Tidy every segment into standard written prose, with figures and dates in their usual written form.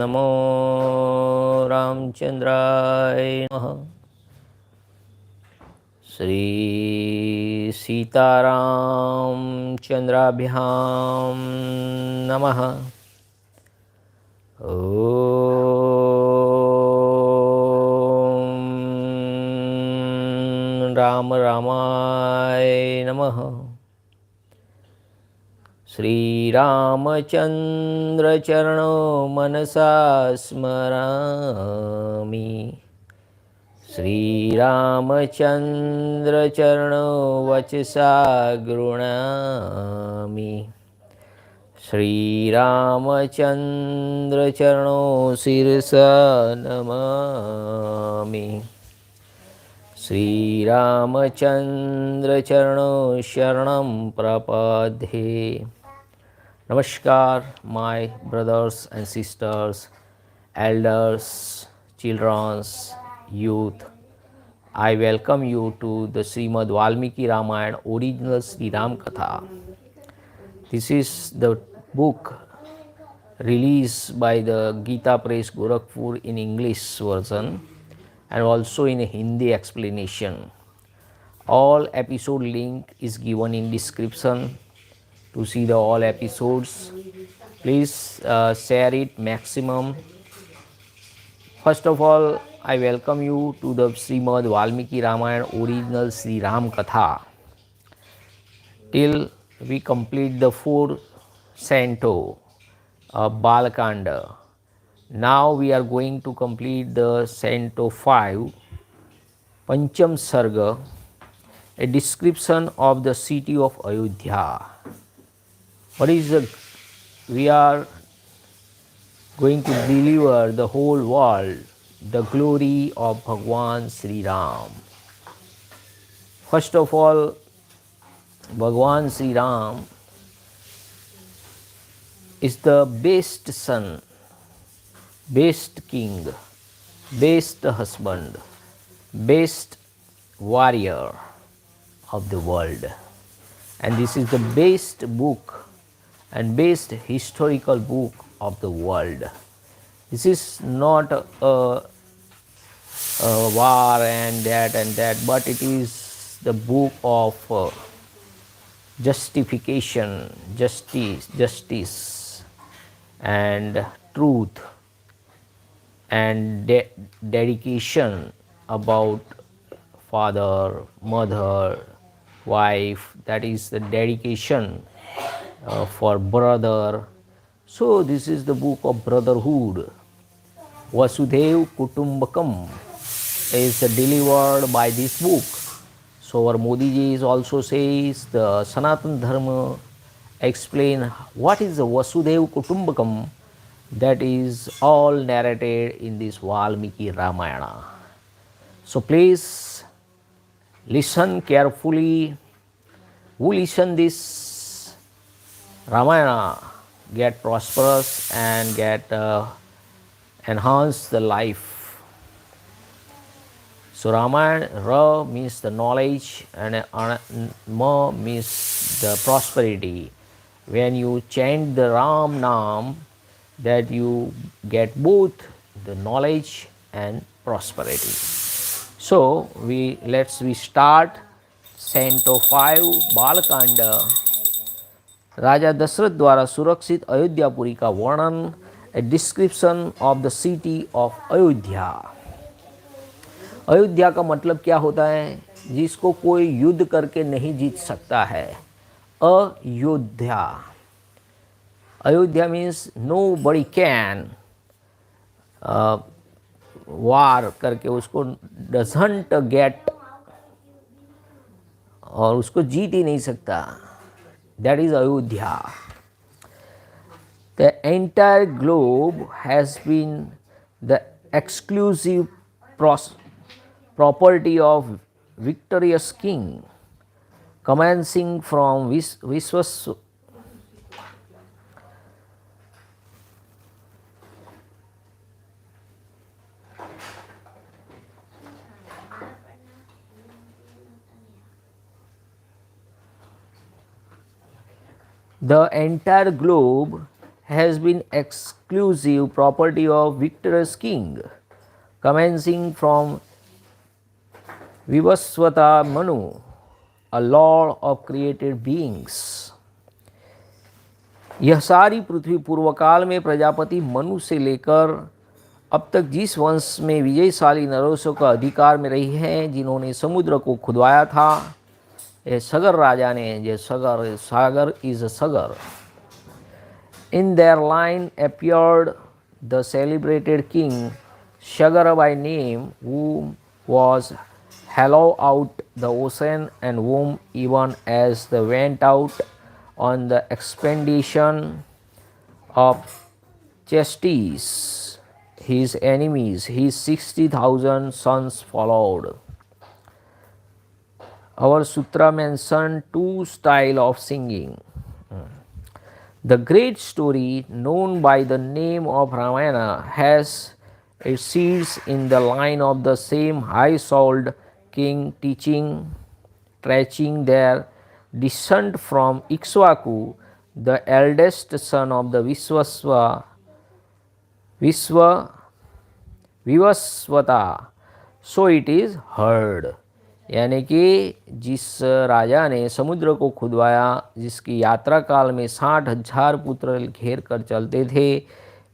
नमो रामचंद्राय नमः। श्री सीतारामचंद्राभ्यां नमः। ॐ राम रामाय नमः। श्रीरामचंद्र चरणो मनसा स्मरामि। श्रीरामचंद्र चरणो वचसा गृह्णामि। श्रीरामचंद्र चरणो शिरसा नमामि। श्रीरामचंद्र चरणो शरणं प्रपद्ये। Namaskar, my brothers and sisters, elders, children, youth. I welcome you to the Srimad Välmiki-Rāmāyaṇa original Sri Ram Katha. This is the book released by the Gita Press Gorakhpur in English version and also in a Hindi explanation. All episode link is given in description. To see the all episodes, please share it maximum. First of all, I welcome you to the Srimad Välmiki-Rāmāyaṇa original Sri Ram Katha. Till we complete the 4 canto of Balakanda. Now we are going to complete the canto 5, Pancham Sarga, a description of the city of Ayodhyā. What is we are going to deliver the whole world the glory of Bhagwan Sri Ram. First of all, Bhagwan Sri Ram is the best son, best king, best husband, best warrior of the world. And this is the best book and best historical book of the world. This is not a war and that, but it is the book of justification, justice and truth and dedication about father, mother, wife. That is the dedication for brother. So this is the book of brotherhood. Vasudhaiva Kutumbakam is delivered by this book. So our Modi ji also says the Sanatana Dharma explain what is the Vasudhaiva Kutumbakam. That is all narrated in this Valmiki-Rāmāyaṇa. So please listen carefully. Who listen this Ramayana get prosperous and get enhance the life. So Ramayana, Ra means the knowledge and Ma means the prosperity. When you chant the Ram Nam, that you get both the knowledge and prosperity. So we start canto 5 Balakanda. राजा दशरथ द्वारा सुरक्षित अयोध्यापुरी का वर्णन, a description of the city of Ayodhya. Ayodhya का मतलब क्या होता है? जिसको कोई युद्ध करके नहीं जीत सकता है, Ayodhya. Ayodhya means nobody can war करके उसको डजंट गेट, और उसको जीत ही नहीं सकता। That is Ayodhya. The entire globe has been the exclusive property of victorious king, commencing from Vishwas. The entire globe has been exclusive property of victorious king, commencing from Vivaswata Manu, a lord of created beings. यह सारी पृथ्वी पूर्व काल में प्रजापति मनु से लेकर अब तक जिस वंश में विजयशाली नरोसों का अधिकार में रही है, जिन्होंने समुद्र को खुदवाया था, ये सगर राजा ने, ये sagar is Sagar. In their line appeared the celebrated king Sagara by name, who was hollow out the ocean and whom, even as they went out on the expedition of chastise his enemies, his 60,000 sons followed. Our sutra mentioned two styles of singing. The great story known by the name of Ramayana has its seeds in the line of the same high-souled king tracing their descent from Ikshvaku, the eldest son of the Vivaswata. So it is heard. यानी कि जिस राजा ने समुद्र को खुदवाया, जिसकी यात्रा काल में 60,000 पुत्र घेर कर चलते थे,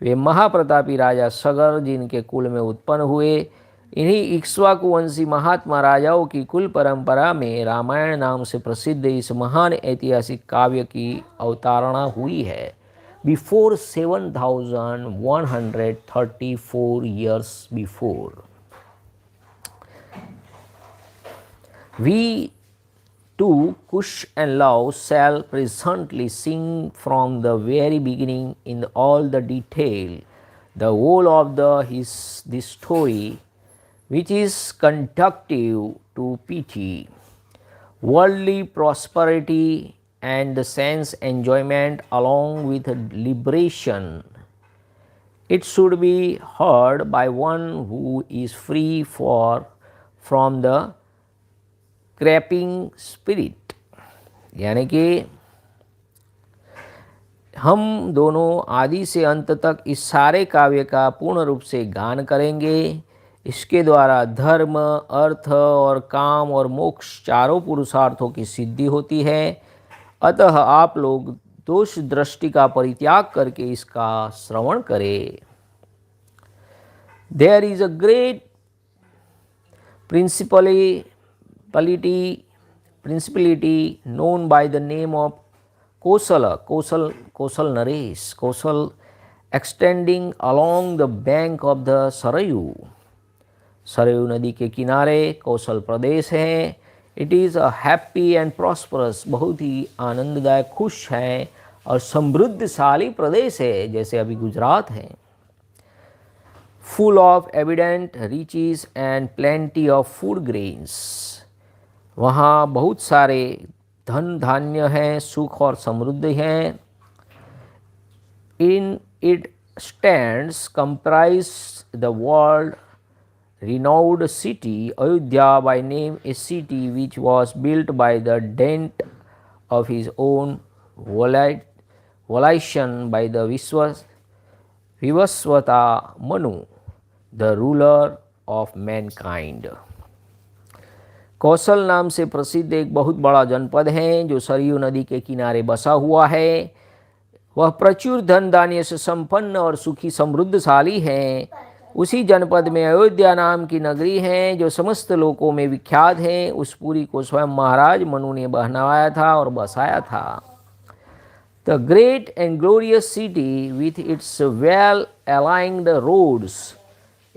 वे महाप्रतापी राजा सगर, जिनके कुल में उत्पन्न हुए. इन्हीं इक्ष्वाकु वंशी महात्मा राजाओं की कुल परंपरा में रामायण नाम से प्रसिद्ध इस महान ऐतिहासिक काव्य की अवतारणा हुई है. Before 7,134 years before. We too, Kush and Love, shall presently sing from the very beginning in all the detail the whole of this story, which is conducive to pity, worldly prosperity, and the sense enjoyment along with liberation. It should be heard by one who is free from the grabbing spirit. यानी कि हम दोनों आदि से अंत तक इस सारे काव्य का पूर्ण रूप से गान करेंगे. इसके द्वारा धर्म, अर्थ और काम और मोक्ष चारों पुरुषार्थों की सिद्धि होती है. अतः आप लोग दोष दृष्टि का परित्याग करके इसका श्रवण करें. There is a great principality known by the name of Kosala, Kosal Naresh, Kosal, extending along the bank of the Sarayu. Saryu नदी के किनारे कौशल प्रदेश है. It is a happy and prosperous, बहुत ही आनंददायक, खुश है और समृद्धशाली प्रदेश है, जैसे अभी गुजरात है. Full of evident riches and plenty of food grains, वहाँ बहुत सारे धन धान्य हैं, सुख और समृद्धि हैं. In it stands comprise the world renowned city Ayodhyā by name, a city which was built by the dint of his own volition by the Vivaswata Manu, the ruler of mankind. कौशल नाम से प्रसिद्ध एक बहुत बड़ा जनपद है जो सरयू नदी के किनारे बसा हुआ है. वह प्रचुर धन धान्य से संपन्न और सुखी समृद्धशाली है. उसी जनपद में अयोध्या नाम की नगरी है जो समस्त लोकों में विख्यात है. उस पुरी को स्वयं महाराज मनु ने बहनाया था और बसाया था. The great and glorious city with its well aligned roads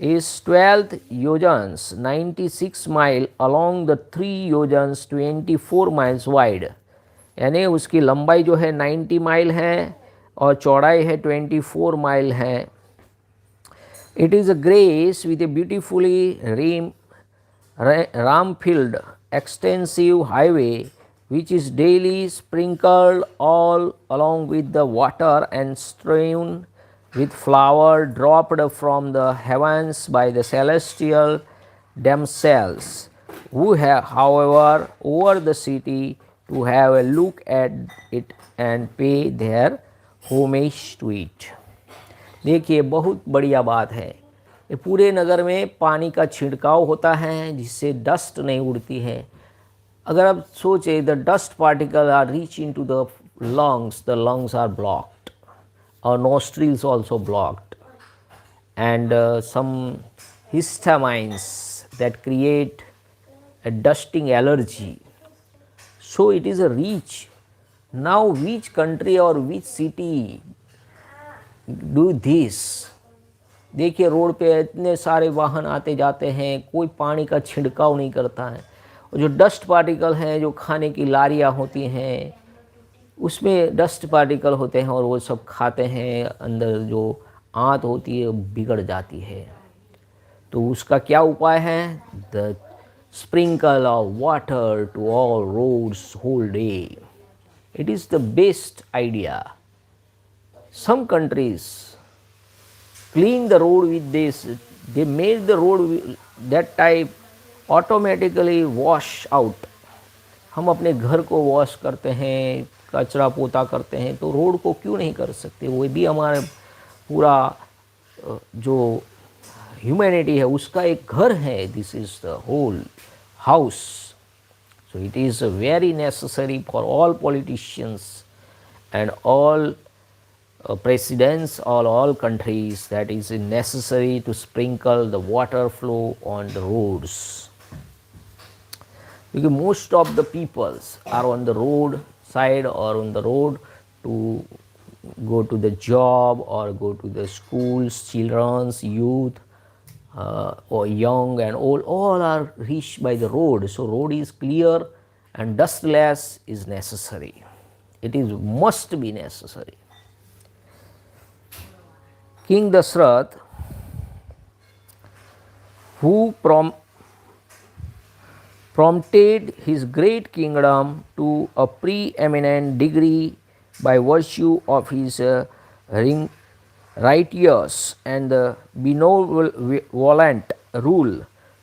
is 12 yojans 96 mile along the 3 yojans 24 miles wide. यानी उसकी लंबाई जो है 90 माइल है और चौड़ाई है 24 माइल है. It is a grace with a beautifully ram-filled extensive highway which is daily sprinkled all along with the water and strewn with flower dropped from the heavens by the celestial damsels, who have, however, over the city to have a look at it and pay their homage to it. देखिए बहुत बढ़िया बात है, ये पूरे नगर में पानी का छिड़काव होता है जिससे डस्ट नहीं उड़ती है। अगर आप सोचे the dust particle are reach into the lungs are blocked, our nostrils also blocked, and some histamines that create a dusting allergy. So it is a reach. Now which country or which city do this? देखिए road पे इतने सारे वाहन आते जाते हैं, कोई पानी का छिड़काव नहीं करता है। और जो डस्ट पार्टिकल हैं, जो खाने की लारियाँ होती हैं उसमें डस्ट पार्टिकल होते हैं और वो सब खाते हैं, अंदर जो आंत होती है बिगड़ जाती है। तो उसका क्या उपाय है? The sprinkle of water to all roads whole day. It is the best idea. Some countries clean the road with this, they made the road that type automatically wash out. हम अपने घर को वॉश करते हैं, कचरा पोता करते हैं, तो रोड को क्यों नहीं कर सकते? वो भी हमारे पूरा जो ह्यूमैनिटी है उसका एक घर है। This is the whole house. So it is very necessary for all politicians and all presidents or all countries, that is necessary to sprinkle the water flow on the roads, because most of the peoples are on the road side or on the road to go to the job or go to the schools. Children's, youth, or young and old, all are reached by the road. So road is clear and dustless is necessary. It is must be necessary. King Dasrath, who prompted his great kingdom to a preeminent degree by virtue of his righteous and benevolent rule,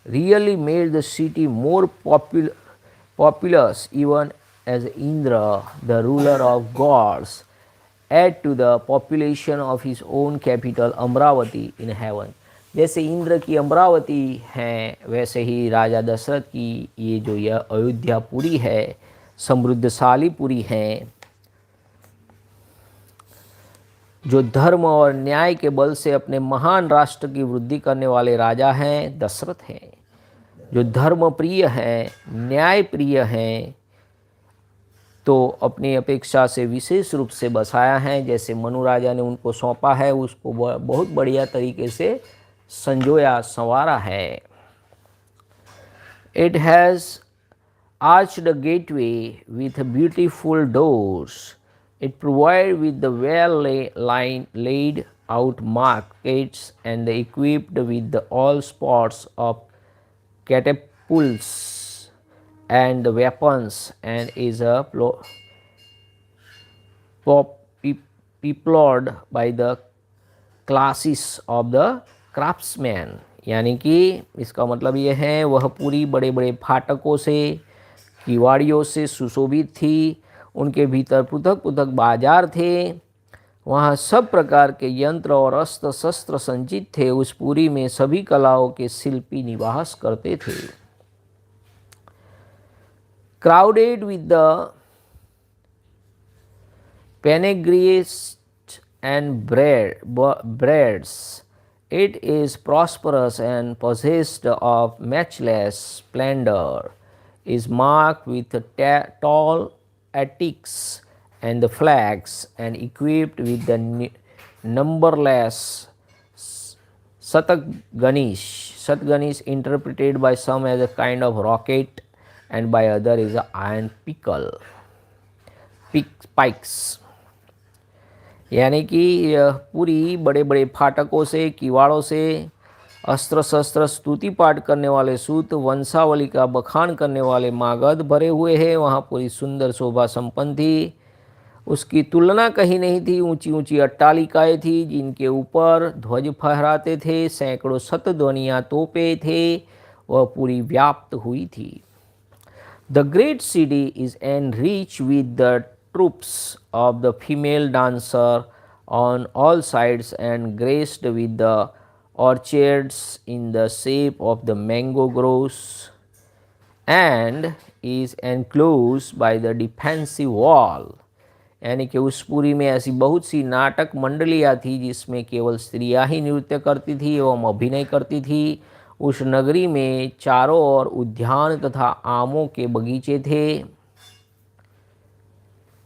really made the city more populous, even as Indra, the ruler of gods, add to the population of his own capital Amravati in heaven. जैसे इंद्र की अमरावती है, वैसे ही राजा दशरथ की ये जो यह अयोध्या पुरी है, समृद्धशाली पुरी है, जो धर्म और न्याय के बल से अपने महान राष्ट्र की वृद्धि करने वाले राजा हैं, दशरथ हैं, जो धर्म प्रिय हैं, न्याय प्रिय हैं, तो अपनी अपेक्षा से विशेष रूप से बसाया है। जैसे मनु राजा ने उनको सौंपा है, उसको बहुत बढ़िया तरीके से संजोया संवारा है। It has arched a gateway with beautiful doors. It provide with the well laid out markets and equipped with all sorts of catapults and weapons, and is peopled by the classes of the craftsmen. यानी कि इसका मतलब ये है वह पूरी बड़े बड़े फाटकों से, किवाड़ियों से सुशोभित थी। उनके भीतर पृथक पृथक बाजार थे। वहाँ सब प्रकार के यंत्र और अस्त्र शस्त्र संचित थे। उस पुरी में सभी कलाओं के शिल्पी निवास करते थे। Crowded with the panegyrists and breads, it is prosperous and possessed of matchless splendor, is marked with tall attics and the flags, and equipped with the numberless Satganish. Satganish interpreted by some as a kind of rocket and by other is a iron pikes. यानी कि यह पूरी बड़े बड़े फाटकों से, किवाड़ों से, अस्त्र शस्त्र, स्तुति पाठ करने वाले सूत, वंशावली का बखान करने वाले मागध भरे हुए हैं। वहाँ पूरी सुंदर शोभा संपन्न थी, उसकी तुलना कहीं नहीं थी। ऊंची ऊंची अट्टालिकाएँ थी जिनके ऊपर ध्वज फहराते थे। सैकड़ों शतध्वनियाँ तोपे थे, वह पूरी व्याप्त हुई थी। The great city is enriched with the troops of the female dancer on all sides and graced with the orchards in the shape of the mango groves and is enclosed by the defensive wall। यानी कि उस पुरी में ऐसी बहुत सी नाटक मंडलियाँ थी जिसमें केवल स्त्रियाँ ही नृत्य करती थी एवं अभिनय करती थी। उस नगरी में चारों ओर उद्यान तथा आमों के बगीचे थे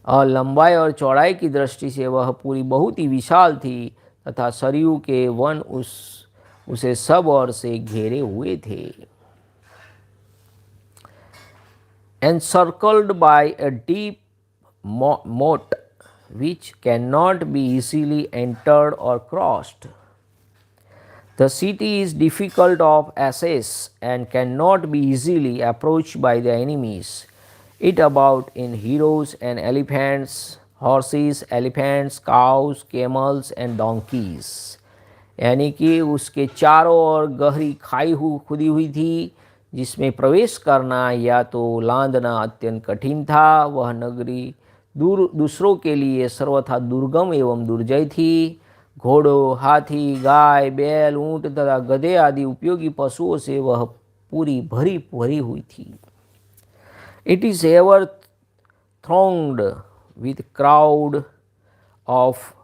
और लंबाई और चौड़ाई की दृष्टि से वह पुरी बहुत ही विशाल थी तथा सरयू के वन उसे सब ओर से घेरे हुए थे। Encircled by a deep moat which cannot be easily entered or crossed. The city is difficult of access and cannot be easily approached by the enemies. It abounds in heroes and elephants, horses, elephants, cows, camels and donkeys। यानी कि उसके चारों ओर गहरी खाई खुदी हुई थी जिसमें प्रवेश करना या तो लांदना अत्यंत कठिन था। वह नगरी दूसरों के लिए सर्वथा दुर्गम एवं दुर्जय थी। घोड़ों, हाथी, गाय, बैल, ऊंट तथा गधे आदि उपयोगी पशुओं से वह पूरी भरी हुई थी। It is ever thronged with crowd of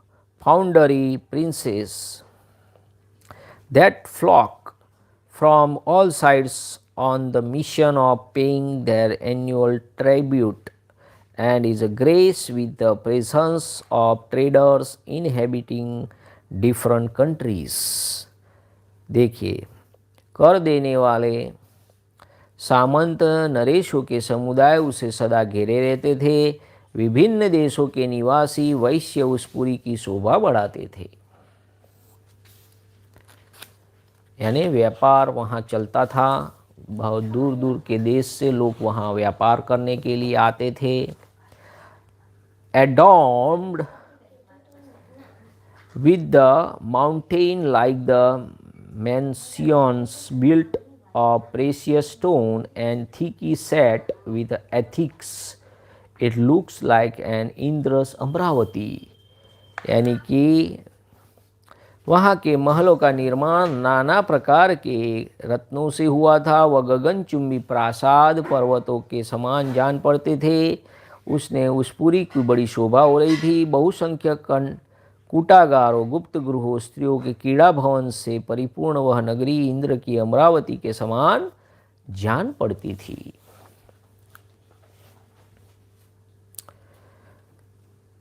foundry princes that flock from all sides on the mission of paying their annual tribute and is graced with the presence of traders inhabiting different countries। देखिए, कर देने वाले सामंत नरेशों के समुदाय उसे सदा घेरे रहते थे। विभिन्न देशों के निवासी वैश्य उस पुरी की शोभा बढ़ाते थे। यानी व्यापार वहाँ चलता था। बहुत दूर दूर के देश से लोग वहाँ व्यापार करने के लिए आते थे। Adorned with the mountain like the mansions built of precious stone and thickly set with ethics, it looks like an Indra's Amravati। यानी कि वहाँ के महलों का निर्माण नाना प्रकार के रत्नों से हुआ था। वह गगनचुंबी प्रासाद पर्वतों के समान जान पड़ते थे। उसने उस पुरी की बड़ी शोभा हो रही थी। बहुसंख्यक कूटागारों, गुप्त गृहों, स्त्रियों के क्रीड़ा भवन से परिपूर्ण वह नगरी इंद्र की अमरावती के समान जान पड़ती थी।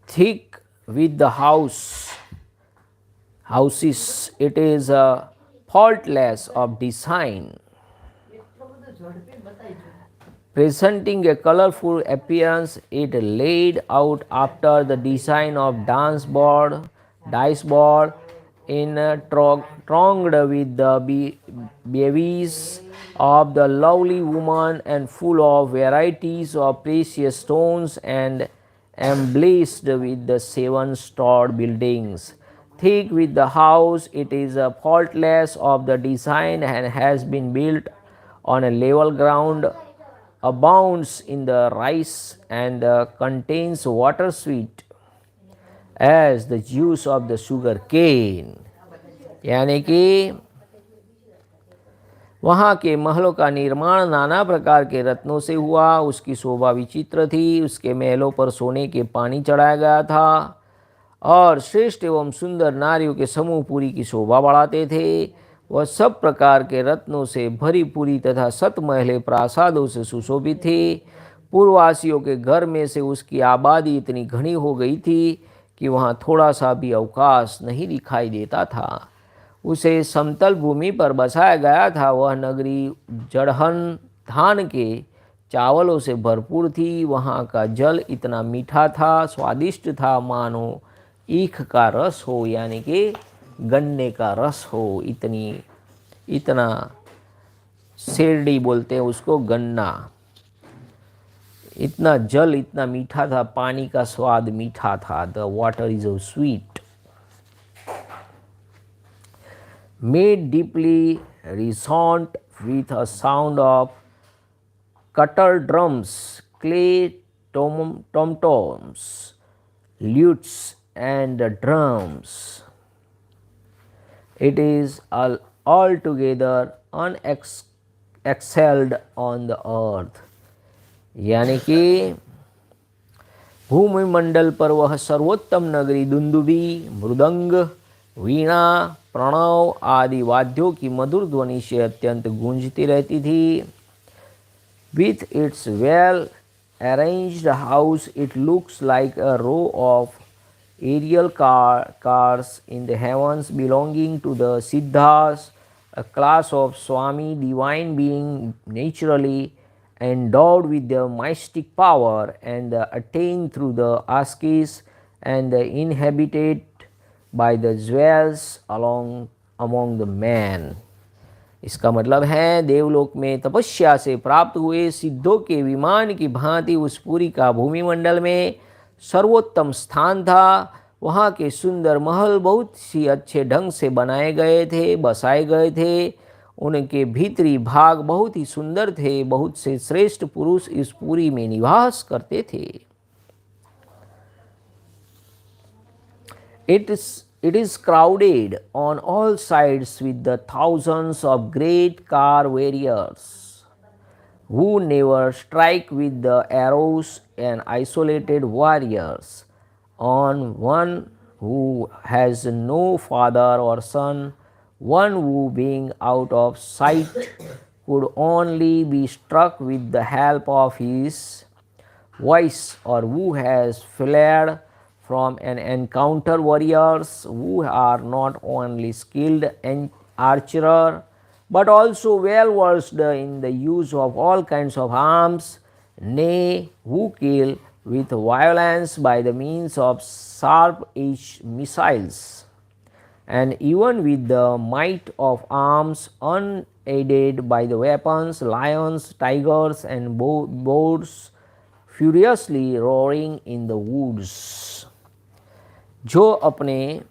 Thick with the houses, it is faultless of design, presenting a colorful appearance. It laid out after the design of dice board in thronged with the bevies of the lovely woman and full of varieties of precious stones and embellished with the 7-storied buildings। Thick with the house, it is faultless of the design and has been built on a level ground, abounds in the rice and contains water sweet as the juice of the sugar cane। यानी कि वहाँ के महलों का निर्माण नाना प्रकार के रत्नों से हुआ। उसकी शोभा विचित्र थी। उसके महलों पर सोने के पानी चढ़ाया गया था और श्रेष्ठ एवं सुंदर नारियों के समूह पुरी की शोभा बढ़ाते थे। वह सब प्रकार के रत्नों से भरी पुरी तथा सतमहले प्रासादों से सुशोभित थी। पूर्ववासियों के घर में से उसकी आबादी इतनी घनी हो गई थी कि वहाँ थोड़ा सा भी अवकाश नहीं दिखाई देता था। उसे समतल भूमि पर बसाया गया था। वह नगरी जड़हन धान के चावलों से भरपूर थी। वहाँ का जल इतना मीठा था, स्वादिष्ट था, मानो ईख का रस हो, यानी कि गन्ने का रस हो। इतना शेरडी बोलते हैं उसको, गन्ना। इतना जल इतना मीठा था, पानी का स्वाद मीठा था। The water is sweet. Made deeply resonant with a sound of cutter drums, clay tom-toms, lutes, and drums. It is altogether unexcelled on the earth. यानी कि भूमिमंडल पर वह सर्वोत्तम नगरी दुंदुबी, मृदंग, वीणा, प्रणव आदि वाद्यों की मधुर ध्वनि से अत्यंत गूंजती रहती थी. With its well-arranged house, it looks like a row of aerial cars in the heavens belonging to the Siddhas, a class of Swami, divine being naturally endowed with the mystic power and attained through the Ashis and inhabited by the jewels among the men. इसका मतलब है देवलोक में तपस्या से प्राप्त हुए सिद्धों के विमान की भांति उस पुरी का भूमिमंडल में सर्वोत्तम स्थान था. वहाँ के सुंदर महल बहुत ही अच्छे ढंग से बनाए गए थे, बसाए गए थे. उनके भीतरी भाग बहुत ही सुंदर थे. बहुत से श्रेष्ठ पुरुष इस पुरी में निवास करते थे. It is crowded on all sides with the thousands of great car warriors who never strike with the arrows, and isolated warriors, on one who has no father or son, one who being out of sight could only be struck with the help of his voice, or who has fled from an encounter, warriors who are not only skilled archer but also well versed in the use of all kinds of arms, nay, who kill with violence by the means of sharp-edged missiles, and even with the might of arms, unaided by the weapons, lions, tigers, and boars furiously roaring in the woods. जो अपने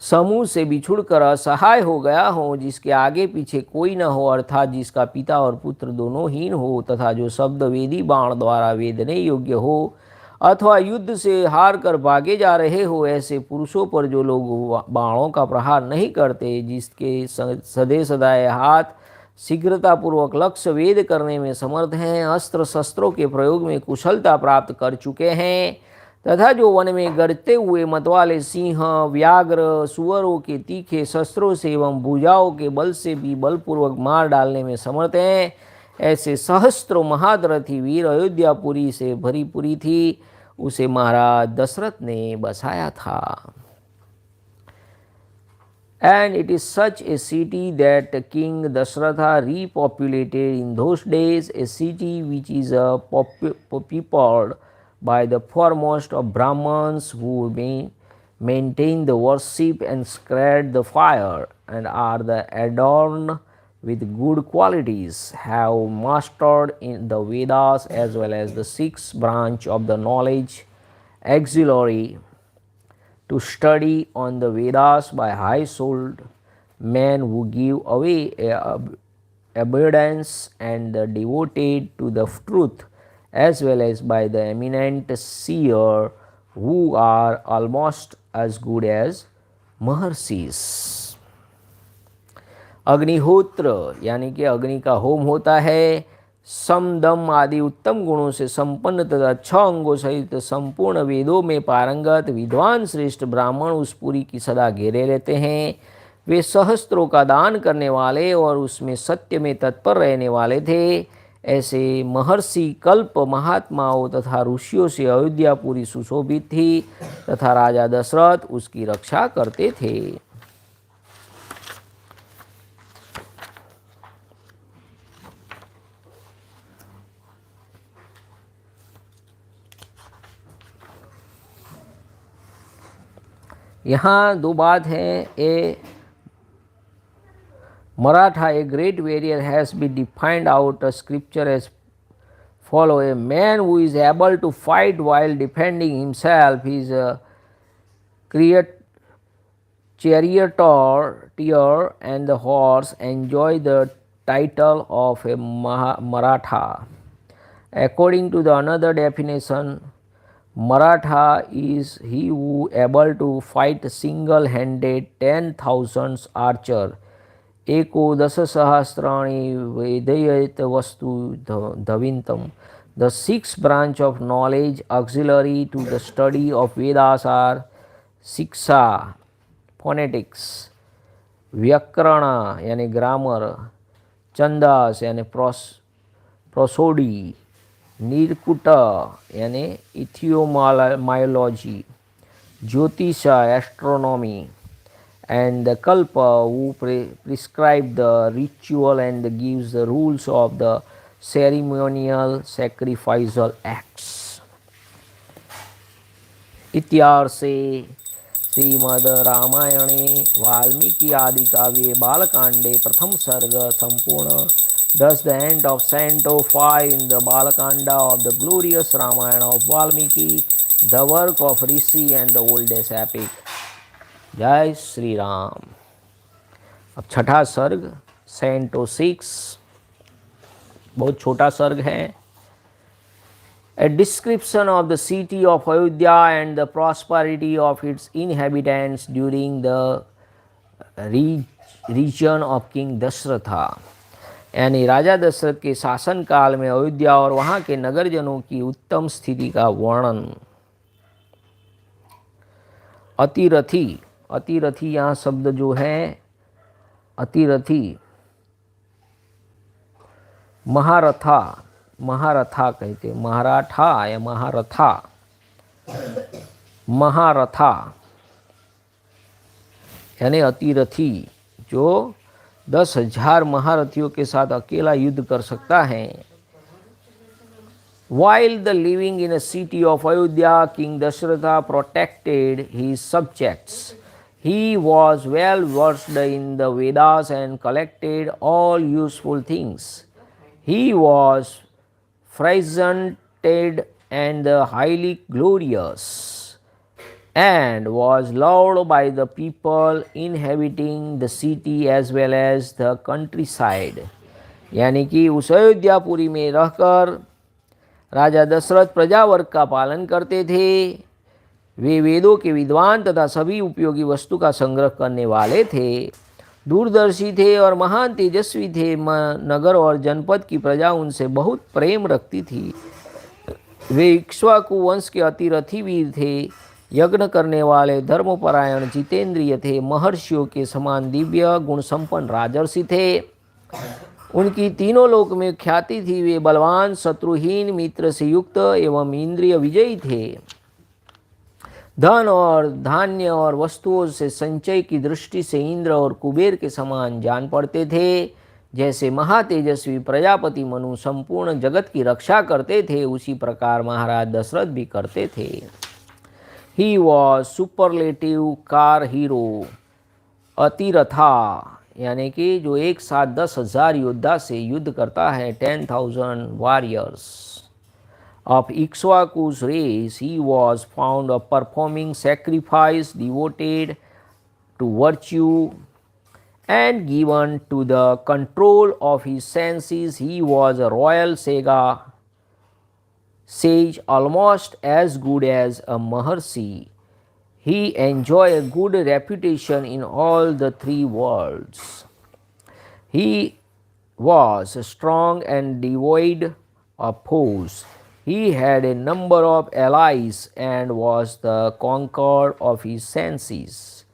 समूह से बिछुड़कर असहाय हो गया हो, जिसके आगे पीछे कोई न हो, अर्थात जिसका पिता और पुत्र दोनों हीन हो, तथा जो शब्द वेदी बाण द्वारा वेदने योग्य हो अथवा युद्ध से हार कर भागे जा रहे हो, ऐसे पुरुषों पर जो लोग बाणों का प्रहार नहीं करते, जिसके सदे सदाए हाथ शीघ्रतापूर्वक लक्ष्य वेद करने में समर्थ हैं, अस्त्र शस्त्रों के प्रयोग में कुशलता प्राप्त कर चुके हैं, तथा जो वन में गरजते हुए मतवाले सिंह, व्याघ्र, सुअरों के तीखे शस्त्रों से एवं भुजाओं के बल से भी बलपूर्वक मार डालने में समर्थ हैं, ऐसे सहस्त्रों महारथी वीर अयोध्यापुरी से भरी पुरी थी, उसे महाराज दशरथ ने बसाया था. And it is such a city that King Dasharatha repopulated in those days, a city which is peopled by the foremost of Brahmans who maintain the worship and spread the fire, and are adorned with good qualities, have mastered in the Vedas as well as the sixth branch of the knowledge auxiliary to study on the Vedas by high-souled men who give away abundance and devoted to the truth, as well as by the eminent seer who are almost as good as Maharshis. अग्निहोत्र यानी कि अग्नि का home होता है. सम, दम आदि उत्तम गुणों से संपन्न तथा 6 अंगों सहित संपूर्ण वेदों में पारंगत विद्वान श्रेष्ठ ब्राह्मण उस पुरी की सदा घेरे रहते हैं. वे सहस्त्रों का दान करने वाले और उसमें सत्य में तत्पर रहने वाले थे. ऐसे महर्षि कल्प महात्माओं तथा ऋषियों से अयोध्यापुरी सुशोभित थी, तथा राजा दशरथ उसकी रक्षा करते थे. यहाँ 2 बात हैं. ए Maratha, a great warrior, has been defined out of scripture as follow: a man who is able to fight while defending himself, his charioteer and the horse enjoy the title of a Maratha. According to the another definition, Maratha is he who able to fight single-handed 10,000 archer. Eko dasasahasrani vedayat vastu dhavintam. The sixth branch of knowledge auxiliary to the study of Vedas are शिक्षा phonetics, व्याकरण यानी grammar, छंदस यानी prosody, निर्कुट यानी इथियोमायोलॉजी, ज्योतिष astronomy, and the kalpa who prescribe the ritual and gives the rules of the ceremonial sacrificial acts. इत्यार्षे श्रीमद् रामायणे वाल्मीकि आदि काव्ये बालकांडे प्रथम सर्ग संपूर्ण. Thus the end of Canto 5 in the Balakanda of the glorious Ramayana of Valmiki, the work of Rishi and the oldest epic. जय श्री राम. अब छठा सर्ग Canto 6, बहुत छोटा सर्ग है. A description of the city of Ayodhya and the prosperity of its inhabitants during the region of King Dashratha. यानी राजा दशरथ के शासन काल में अयोध्या और वहाँ के नगरजनों की उत्तम स्थिति का वर्णन. अतिरथी, अतिरथी यहाँ शब्द जो है अतिरथी, महारथा, महारथा कहते, महाराठा या महारथा, महारथा यानी अतिरथी जो 10,000 महारथियों के साथ अकेला युद्ध कर सकता है. While the living in a city of Ayodhya, King Dashratha protected his subjects. He was well versed in the Vedas and collected all useful things. He was presented and highly glorious, and was loved by the people inhabiting the city as well as the countryside. यानी कि उस अयोध्यापुरी में रहकर राजा दशरथ प्रजा वर्ग का पालन करते थे. वे वेदों के विद्वान तथा सभी उपयोगी वस्तु का संग्रह करने वाले थे. दूरदर्शी थे और महान तेजस्वी थे. नगर और जनपद की प्रजा उनसे बहुत प्रेम रखती थी. वे इक्ष्वाकु वंश के अतिरथी वीर थे. यज्ञ करने वाले धर्मपरायण जितेंद्रिय थे. महर्षियों के समान दिव्य गुण संपन्न राजर्षि थे. उनकी तीनों लोक में ख्याति थी. वे बलवान, शत्रुहीन, मित्र से युक्त एवं इंद्रिय विजयी थे. धन और धान्य और वस्तुओं से संचय की दृष्टि से इंद्र और कुबेर के समान जान पड़ते थे. जैसे महातेजस्वी प्रजापति मनु संपूर्ण जगत की रक्षा करते थे, उसी प्रकार महाराज दशरथ भी करते थे. He was superlative car hero. Atiratha यानी कि जो एक साथ 10,000 योद्धा से युद्ध करता है. 10,000 warriors. Of Ikshvaku's race, he was found of performing sacrifice devoted to virtue and given to the control of his senses. He was a royal sage, almost as good as a Maharshi. He enjoyed a good reputation in all the three worlds. He was strong and devoid of foes. He had a number of allies and was the conqueror of his senses.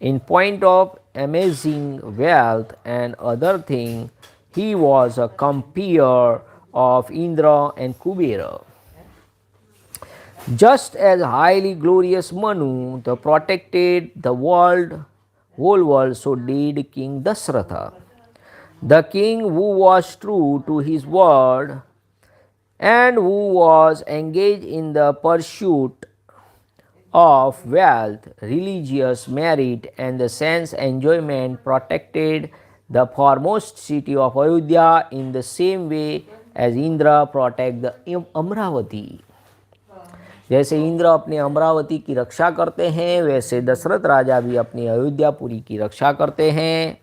In point of amazing wealth and other things, he was a compeer of Indra and Kubera. Just as highly glorious Manu the protected the whole world, so did King Dashratha. The king who was true to his word and who was engaged in the pursuit of wealth, religious merit, and the sense enjoyment, protected the foremost city of Ayodhya in the same way as Indra protect the Amravati. जैसे इंद्र अपने अमरावती की रक्षा करते हैं, वैसे दशरथ राजा भी अपनी अयोध्यापुरी की रक्षा करते हैं.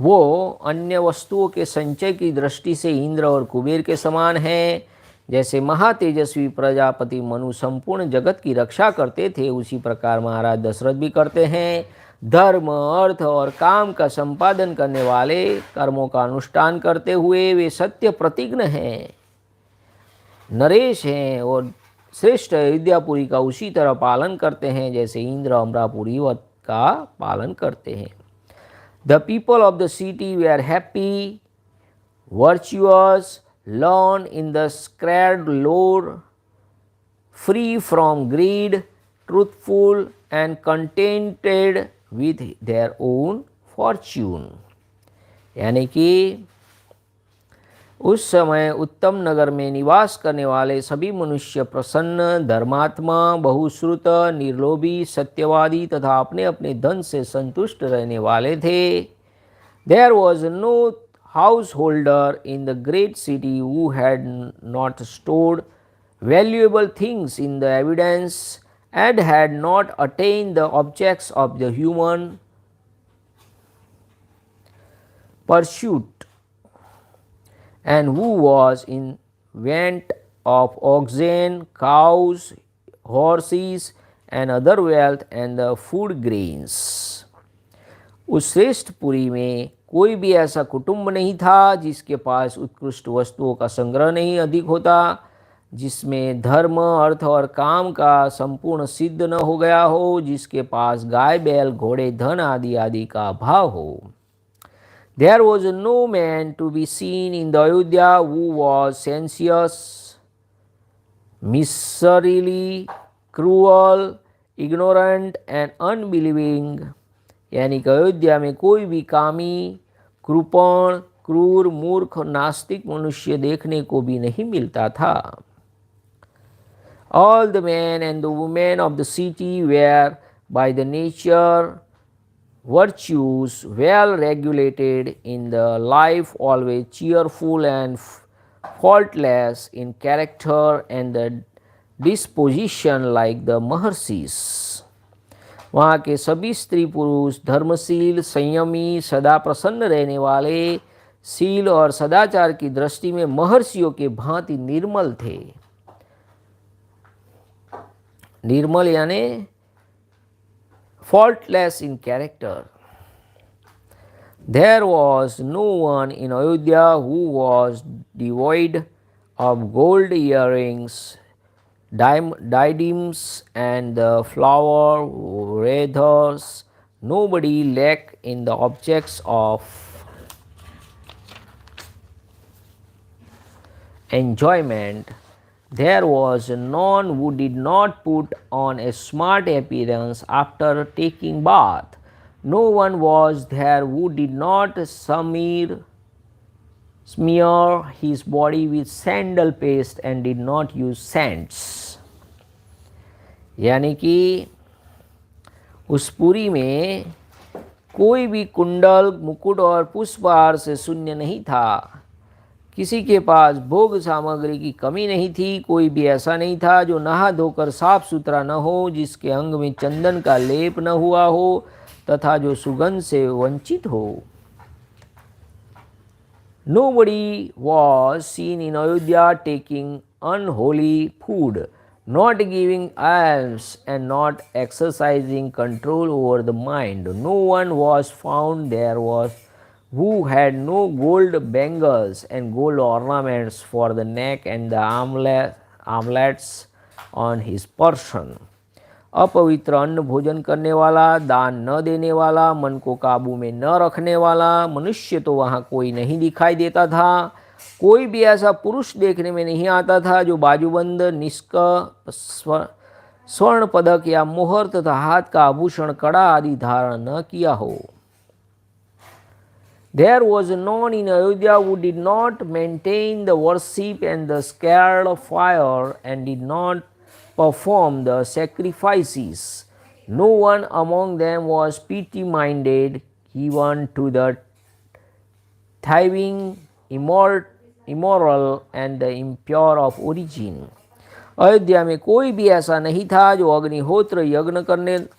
वो अन्य वस्तुओं के संचय की दृष्टि से इंद्र और कुबेर के समान हैं। जैसे महातेजस्वी प्रजापति मनु संपूर्ण जगत की रक्षा करते थे, उसी प्रकार महाराज दशरथ भी करते हैं। धर्म, अर्थ और काम का संपादन करने वाले, कर्मों का अनुष्ठान करते हुए वे सत्य प्रतिज्ञ हैं, नरेश हैं और श्रेष्ठ अयोध्यापुरी का उसी तरह पालन करते हैं जैसे इंद्र अमरापुरी का पालन करते हैं। The people of the city were happy, virtuous, learned in the sacred lore, free from greed, truthful and contented with their own fortune। यानी कि उस समय उत्तम नगर में निवास करने वाले सभी मनुष्य प्रसन्न, धर्मात्मा, बहुश्रुत, निर्लोभी, सत्यवादी तथा अपने अपने धन से संतुष्ट रहने वाले थे। There was no householder in the great city who had not stored valuable things in the evidence and had not attained the objects of the human pursuit, and who was in want of oxen, cows, horses and other wealth and the food grains। उस श्रेष्ठ पुरी में कोई भी ऐसा कुटुंब नहीं था जिसके पास उत्कृष्ट वस्तुओं का संग्रह नहीं अधिक होता, जिसमें धर्म, अर्थ और काम का संपूर्ण सिद्ध न हो गया हो, जिसके पास गाय, बैल, घोड़े, धन आदि आदि का अभाव हो। There was no man to be seen in the Ayodhya who was sensuous, miserly, cruel, ignorant and unbelieving। यानी कि अयोध्या में कोई भी कामी, कृपण, क्रूर, मूर्ख, नास्तिक मनुष्य देखने को भी नहीं मिलता था। All the men and the women of the city were by the nature virtues, well regulated in the life, always cheerful and faultless in character and the disposition like the Maharshis। वहाँ के सभी स्त्री पुरुष धर्मशील, संयमी, सदा प्रसन्न रहने वाले, शील और सदाचार की दृष्टि में महर्षियों के भांति निर्मल थे। निर्मल यानी faultless in character। There was no one in Ayodhya who was devoid of gold earrings, diadems and the flower wreaths. Nobody lacked in the objects of enjoyment। There was none who did not put on a smart appearance after taking bath. No one was there who did not smear his body with sandal paste and did not use scents। यानी कि उस पुरी में कोई भी कुंडल, मुकुट और पुष्पहार से शून्य नहीं था। किसी के पास भोग सामग्री की कमी नहीं थी। कोई भी ऐसा नहीं था जो नहा धोकर साफ सुथरा न हो, जिसके अंग में चंदन का लेप न हुआ हो तथा जो सुगंध से वंचित हो। Nobody was seen in Ayodhya taking unholy food, not giving alms and not exercising control over the mind. No one was found there who had no gold bangles and gold ornaments for the neck and the armlets on his person। अपवित्र अन्न भोजन करने वाला, दान न देने वाला, मन को काबू में न रखने वाला मनुष्य तो वहाँ कोई नहीं दिखाई देता था। कोई भी ऐसा पुरुष देखने में नहीं आता था जो बाजूबंद, निष्क, स्वर्ण पदक या मोहर तथा हाथ का आभूषण, कड़ा आदि धारण न किया हो। There was none in Ayodhya who did not maintain the worship and the sacred fire and did not perform the sacrifices. No one among them was pity-minded, given to the thieving, immoral and the impure of origin। Ayodhya में कोई भी ऐसा नहीं था जो अग्निहोत्र यज्ञ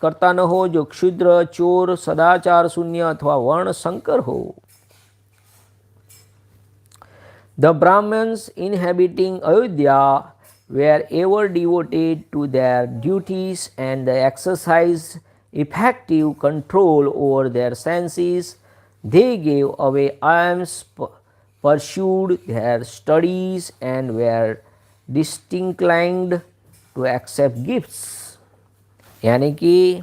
करता न हो, जो क्षुद्र, चोर, सदाचार शून्य अथवा वर्ण संकर हो। The Brahmins inhabiting Ayodhya were ever devoted to their duties and exercised effective control over their senses. They gave away alms, pursued their studies, and were disinclined to accept gifts. यानी कि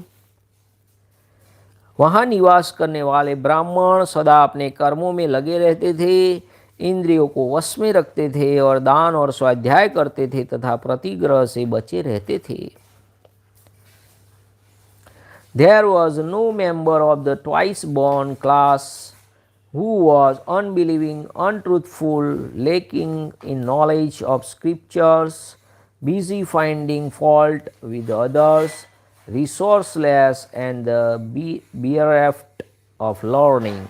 वहाँ निवास करने वाले ब्राह्मण सदा अपने कर्मों में लगे रहते थे, इंद्रियों को वश में रखते थे और दान और स्वाध्याय करते थे तथा प्रतिग्रह से बचे रहते थे. There was no member of the twice born class who was unbelieving, untruthful, lacking in knowledge of scriptures, busy finding fault with others, resourceless and bereft of learning.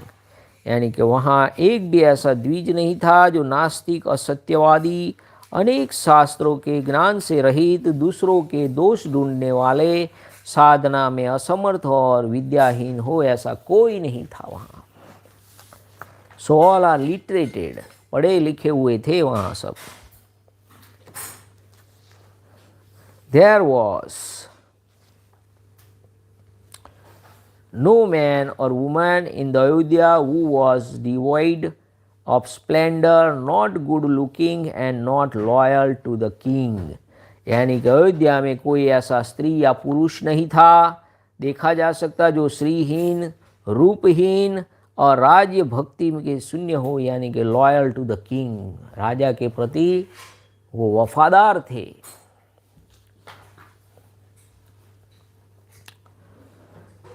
यानी कि वहाँ एक भी ऐसा द्विज नहीं था जो नास्तिक, असत्यवादी, अनेक शास्त्रों के ज्ञान से रहित, दूसरों के दोष ढूंढने वाले, साधना में असमर्थ और विद्याहीन हो, ऐसा कोई नहीं था वहाँ. सो ऑल आर लिटरेटेड, पढ़े लिखे हुए थे वहाँ सब. There was no man or woman in the Ayodhya who was devoid of splendor, not good looking and not loyal to the king. यानी कि अयोध्या में कोई ऐसा स्त्री या पुरुष नहीं था देखा जा सकता जो श्रीहीन, रूपहीन और राज्य भक्ति के शून्य हो, यानी कि लॉयल टू द किंग, राजा के प्रति वो वफादार थे.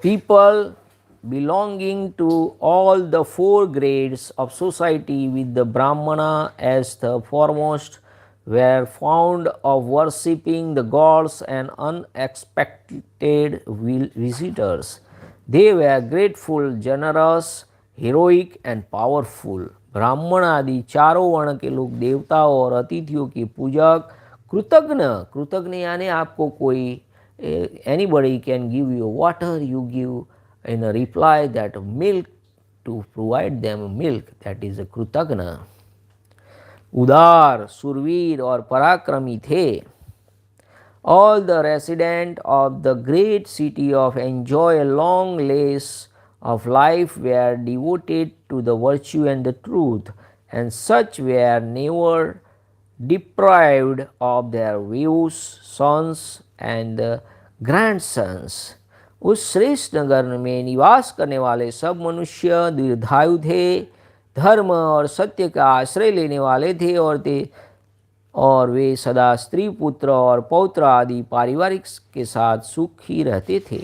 People belonging to all the four grades of society, with the Brahmana as the foremost, were fond of worshipping the gods and unexpected visitors. They were grateful, generous, heroic and powerful. ब्राह्मण आदि चारों वर्ण के लोग देवताओं और अतिथियों के पूजक, कृतज्ञ यानी आपको कोई anybody can give you water, you give in a reply that milk to provide them milk, that is a कृतज्ञ. उदार, सुरवीर और पराक्रमी थे. All the residents of the great city of enjoy a long lease of life were devoted to the virtue and the truth, and such were never deprived of their views, sons and grandsons. उस श्रेष्ठ नगर में निवास करने वाले सब मनुष्य दीर्घायु थे, धर्म और सत्य का आश्रय लेने वाले थे, और वे सदा स्त्री, पुत्र और पौत्र आदि पारिवारिक के साथ सुखी रहते थे.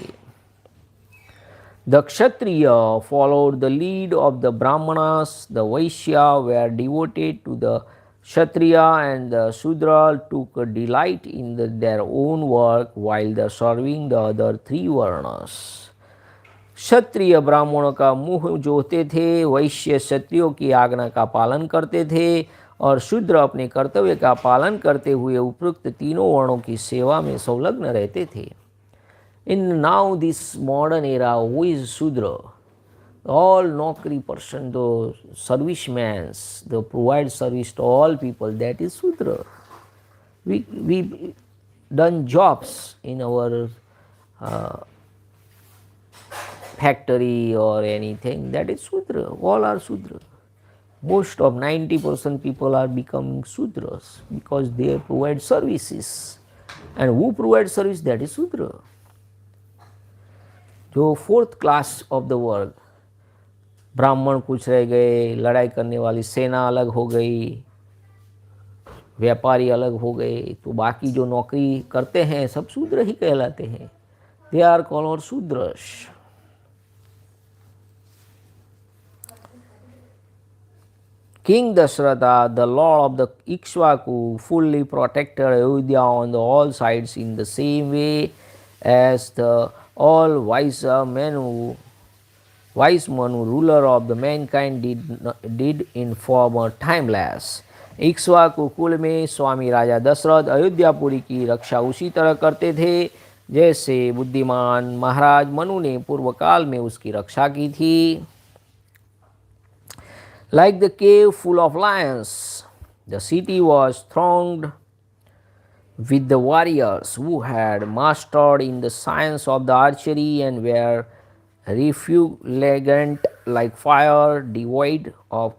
The Kshatriya followed the lead of the Brahmanas, the Vaishya were devoted to the Kshatriya, and the Shudra took a delight in their own work while serving the other three varnas. क्षत्रिय ब्राह्मणों का मुँह जोहते थे, वैश्य क्षत्रियों की आज्ञा का पालन करते थे और शूद्र अपने कर्तव्य का पालन करते हुए उपयुक्त तीनों वर्णों की सेवा में संलग्न रहते थे. In now this modern era, who is Shudra? All Nokri person, the servicemen, the provide service to all people, that is Shudra. We done jobs in our factory or anything, that is Shudra. All are Shudra. Most of 90% people are becoming Shudras because they provide services. And who provides service? That is Shudra. जो fourth class of the world, ब्राह्मण कुछ रह गए, लड़ाई करने वाली सेना अलग हो गई, व्यापारी अलग हो गए, तो बाकी जो नौकरी करते हैं सब शूद्र ही कहलाते हैं. They are called Shudras. King Dasharatha, the lord of the Ikshvaku, fully protected Ayodhya on all sides in the same way as the all wise Manu, ruler of the mankind, did in former timeless. Ikshvaku कुल में स्वामी राजा दशरथ अयोध्यापुरी की रक्षा उसी तरह करते थे जैसे बुद्धिमान महाराज मनु ने पूर्व काल में उसकी रक्षा की थी. Like the cave full of lions, the city was thronged with the warriors who had mastered in the science of the archery and were refulgent like fire, devoid of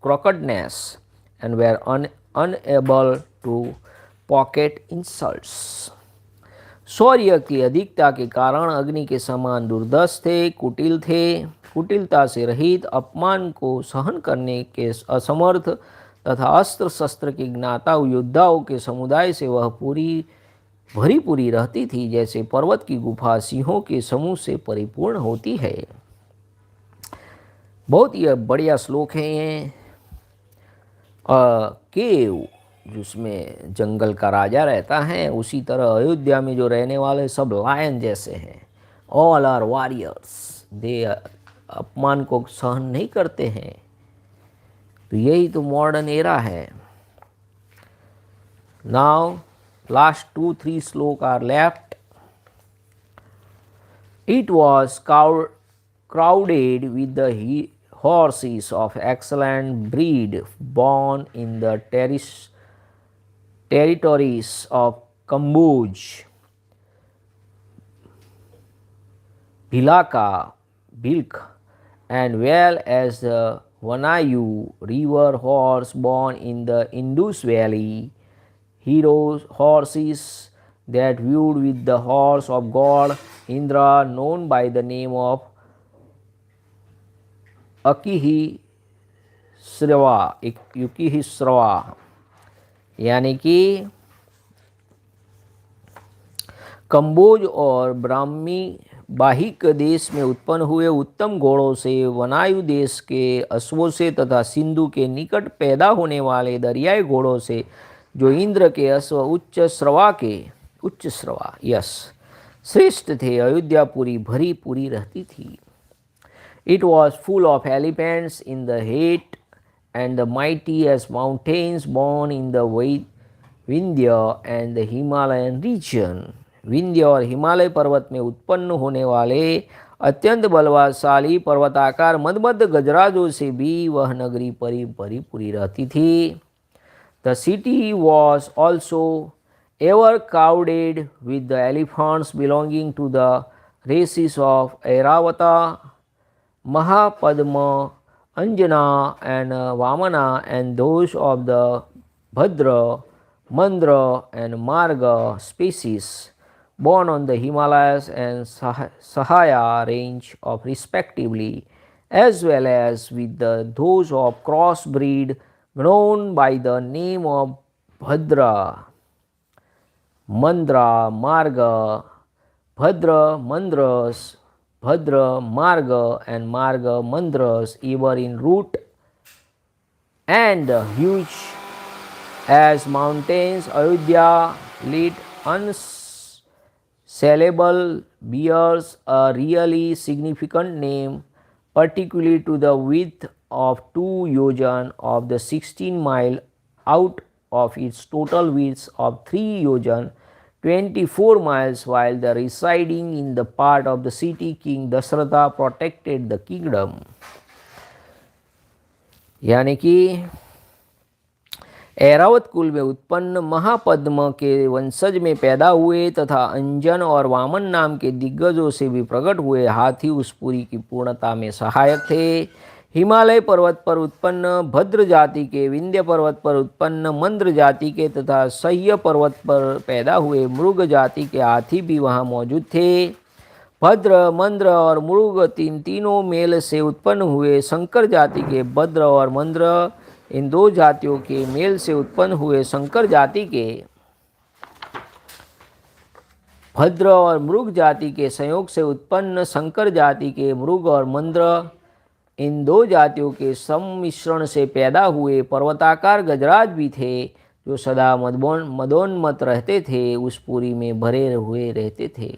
crookedness, and were unable to pocket insults. शौर्य की अधिकता के कारण अग्नि के समान दुर्धर्ष थे, कुटिल थे, कुटिलता से रहित, अपमान को सहन करने के असमर्थ तथा अस्त्र शस्त्र के ज्ञाता योद्धाओं के समुदाय से वह भरी पूरी रहती थी, जैसे पर्वत की गुफा सिंहों के समूह से परिपूर्ण होती है। बहुत ही बढ़िया श्लोक है ये। केव जिसमें जंगल का राजा रहता है, उसी तरह अयोध्या में जो रहने वाले सब लायन जैसे हैं। ऑल आर वॉरियर्स, दे अपमान को सहन नहीं करते हैं। तो यही तो मॉडर्न एरा है। Now last 2-3 shloka are left. It was crowded with the horses of excellent breed born in the territories of Kamboj, Bilk, and well as the Vanayu river horse born in the Indus Valley, heroes horses that viewed with the horse of God Indra, known by the name of ashishsirAshish, यानी कि कंबोज और ब्राह्मी बाहिक देश में उत्पन्न हुए उत्तम घोड़ों से, वनायु देश के अश्वों से तथा सिंधु के निकट पैदा होने वाले दरियाई घोड़ों से, जो इंद्र के अश्व उच्च श्रवा श्रेष्ठ थे, अयोध्या भरी पूरी रहती थी। It was full of elephants in the head and the mighty as mountains born in the Vindhya and the Himalayan region. Vindhya और हिमालय पर्वत में उत्पन्न होने वाले अत्यंत बलवाशाली पर्वताकार मदमद गजराजों से भी वह नगरी भरी पूरी रहती थी। The city was also ever crowded with the elephants belonging to the races of Airavata, Mahapadma, Anjana and Vamana, and those of the Bhadra, Mandra and Marga species born on the Himalayas and Sahaya range of respectively, as well as with those of crossbreed known by the name of Bhadra, Mandra, Marga, Bhadra, Mandras, Bhadra, Marga and Marga Mandras, ever in root and huge as mountains. Ayodhyā lit unsellable bears a really significant name, particularly to the width of 2 yojan of the 16 mile out of its total width of 3 yojan 24 miles, while the residing in the part of the city King Dasharatha protected the kingdom. यानी कि ऐरावत कुल में उत्पन्न महापद्म के वंशज में पैदा हुए तथा अंजन और वामन नाम के दिग्गजों से भी प्रकट हुए हाथी उस पुरी की पूर्णता में सहायक थे। हिमालय पर्वत पर उत्पन्न भद्र जाति के, विंध्य पर्वत पर उत्पन्न मंद्र जाति के तथा सह्य पर्वत पर पैदा हुए मृग जाति के हाथी भी वहाँ मौजूद थे। भद्र, मंद्र और मृग तीनों मेल से उत्पन्न हुए शंकर जाति के भद्र और मंद्र, इन 2 जातियों के मेल से उत्पन्न हुए शंकर जाति के भद्र और मृग जाति के संयोग से उत्पन्न शंकर जाति के मृग और मंद्र, इन 2 जातियों के सम्मिश्रण से पैदा हुए पर्वताकार गजराज भी थे, जो सदा मदोन्मत्त रहते थे, उस पुरी में भरे हुए रहते थे।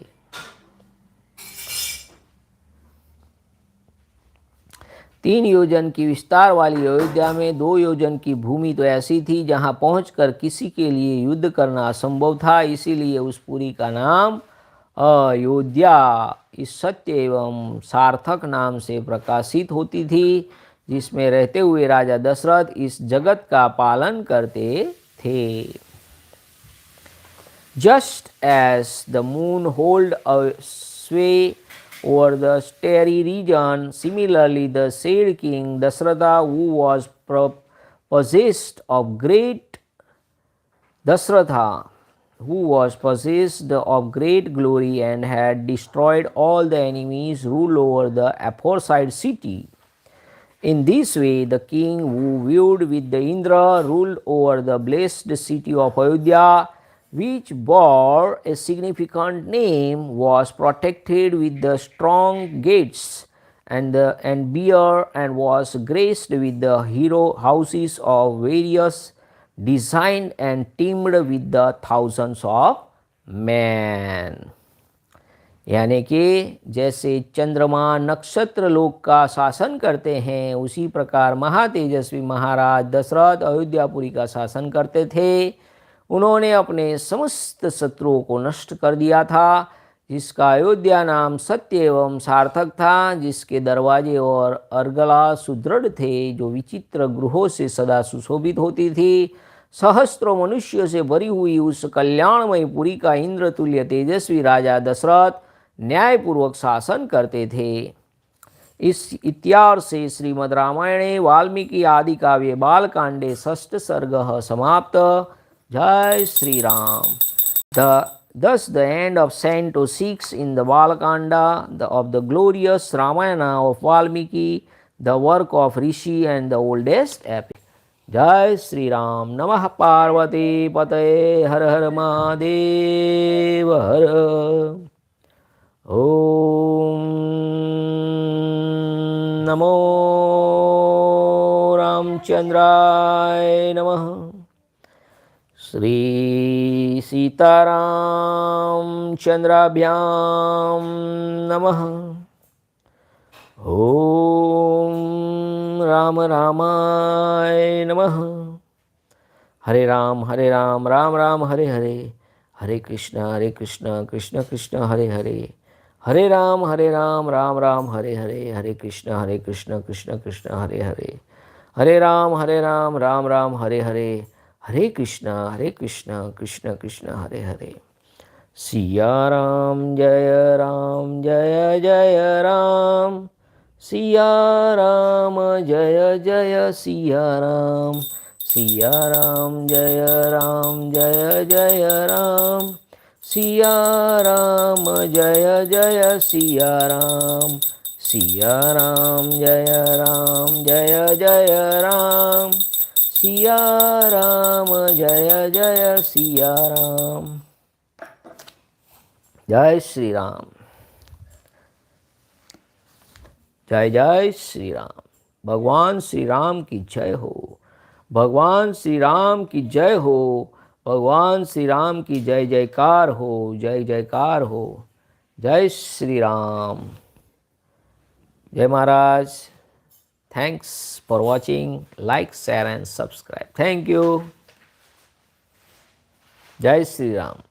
तीन योजन की विस्तार वाली अयोध्या में 2 योजन की भूमि तो ऐसी थी जहां पहुंचकर किसी के लिए युद्ध करना असंभव था, इसीलिए उस पुरी का नाम अयोध्या इस सत्य एवं सार्थक नाम से प्रकाशित होती थी, जिसमें रहते हुए राजा दशरथ इस जगत का पालन करते थे। Just as the moon hold a sway over the starry region, similarly the said king Dasratha, who was possessed of great Dasratha, who was possessed of great glory and had destroyed all the enemies, ruled over the aforesaid city. In this way, the king who viewed with the Indra ruled over the blessed city of Ayodhya, which bore a significant name, was protected with the strong gates and bear, and was graced with the hero houses of various design and teamed with the thousands of men. यानी कि जैसे चंद्रमा नक्षत्र लोक का शासन करते हैं, उसी प्रकार महातेजस्वी महाराज दशरथ अयोध्यापुरी का शासन करते थे। उन्होंने अपने समस्त शत्रुओं को नष्ट कर दिया था, जिसका अयोध्या नाम सत्य एवं सार्थक था, जिसके दरवाजे और अर्गला सुदृढ़ थे, जो विचित्र गृहों से सदा सुशोभित होती थी। सहस्त्रों मनुष्यों से भरी हुई उस कल्याणमय पुरी का इंद्र तुल्य तेजस्वी राजा दशरथ न्यायपूर्वक शासन करते थे। इस इत्यार्थ से श्रीमद् रामायणे वाल्मीकि आदि काव्ये बालकांडे षष्ठ सर्गः समाप्त। जय Shri Ram. Thus the end of Canto 6 in the Balakanda of the glorious Ramayana of Valmiki, the work of Rishi and the oldest epic. जय श्री राम। नमः पार्वती पतये हर हर महादेव हर। ओम नमो रामचंद्राय नमः। श्री सीतारामचंद्राभ्यां नमः। ओम राम रामाय नमः। हरे राम राम राम हरे हरे, हरे कृष्ण कृष्ण कृष्ण हरे हरे, हरे राम राम राम हरे हरे, हरे कृष्ण कृष्ण कृष्ण हरे हरे, हरे राम राम राम हरे हरे, हरे कृष्ण कृष्ण कृष्ण हरे हरे। सिया राम जय जय राम, सिया राम जय जय सिया राम, सिया राम जय जय राम, सिया राम जय जय सिया राम, सिया राम जय जय राम, सिया राम जय जय सिया राम। जय श्री राम। जय जय श्री राम। भगवान श्री राम की जय हो, भगवान श्री राम की जय हो, भगवान श्री राम की जय जयकार हो, जय जयकार हो। जय श्री राम। जय महाराज। Thanks for watching. Like share and subscribe. Thank you. जय श्री राम।